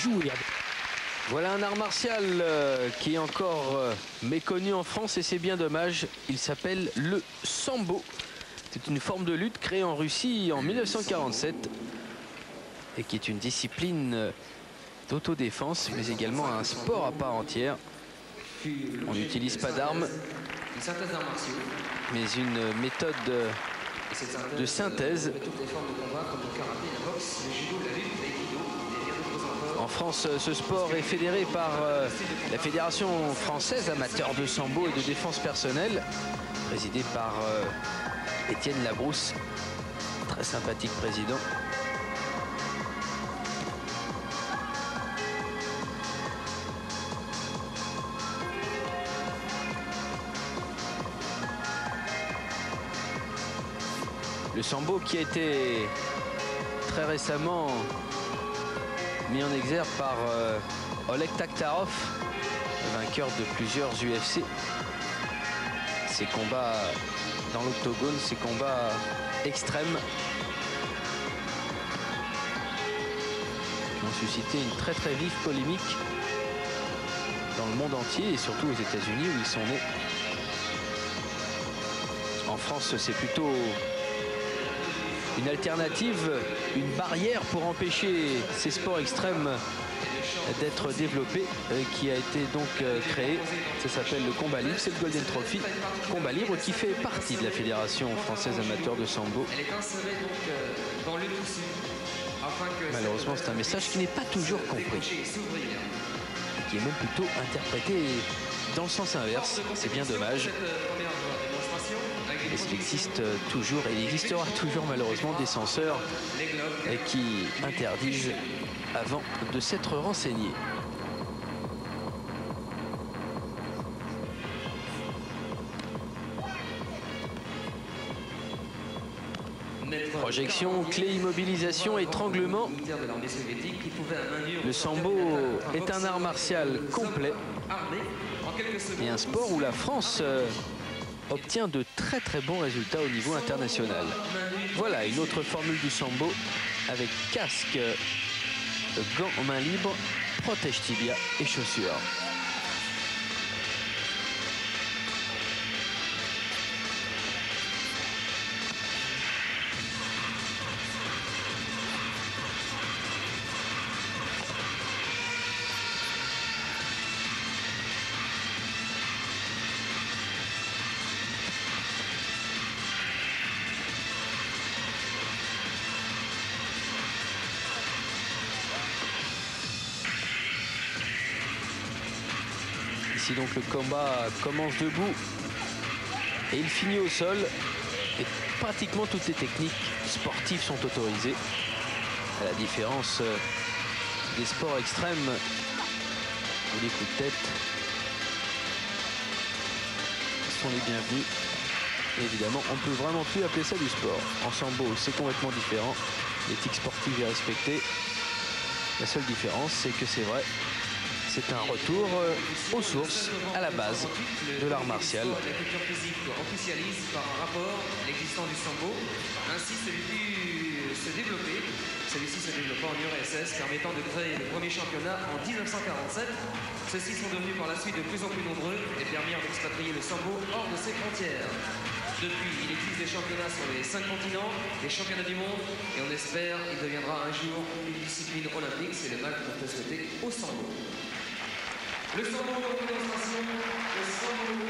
jouer. Voilà un art martial qui est encore méconnu en France et c'est bien dommage. Il s'appelle le sambo. C'est une forme de lutte créée en Russie en 1947 et qui est une discipline d'autodéfense mais également un sport à part entière. On n'utilise pas d'armes mais une méthode de synthèse. En France, ce sport est fédéré par la Fédération française amateur de sambo et de défense personnelle, présidée par Étienne Labrousse, très sympathique président. Le sambo qui a été très récemment mis en exergue par Oleg Taktarov, vainqueur de plusieurs UFC. Ces combats dans l'octogone, ces combats extrêmes qui ont suscité une très très vive polémique dans le monde entier et surtout aux États-Unis où ils sont nés. En France, c'est plutôt une alternative, une barrière pour empêcher ces sports extrêmes d'être développés, qui a été donc créé. Ça s'appelle le combat libre, c'est le Golden Trophy combat libre qui fait partie de la Fédération française amateur de sambo. Malheureusement, c'est un message qui n'est pas toujours compris, qui est même plutôt interprété dans le sens inverse. C'est bien dommage. Et il existe toujours, et il existera toujours malheureusement des censeurs qui interdisent avant de s'être renseignés. Projection, clé, immobilisation, étranglement. Le sambo est un art martial complet et un sport où la France obtient de très très bons résultats au niveau international. Voilà une autre formule du sambo avec casque, gants main libre, protège tibia et chaussures. Ici donc le combat commence debout et il finit au sol et pratiquement toutes les techniques sportives sont autorisées. À la différence des sports extrêmes où les coups de tête sont les bienvenus. Et évidemment, on ne peut vraiment plus appeler ça du sport. En sambo, c'est complètement différent. L'éthique sportive est respectée. La seule différence, c'est que c'est vrai. C'est un retour aux sources, à la base de l'art martial. La culture physique officialise par un rapport l'existence du sambo. Ainsi, celui-ci se développa en URSS, permettant de créer le premier championnat en 1947. Ceux-ci sont devenus par la suite de plus en plus nombreux et permirent d'expatrier le sambo hors de ses frontières. Depuis, il existe des championnats sur les 5 continents, des championnats du monde, et on espère qu'il deviendra un jour une discipline olympique. C'est le mal qu'on peut souhaiter au sambo. Le sambo de démonstration, le sambo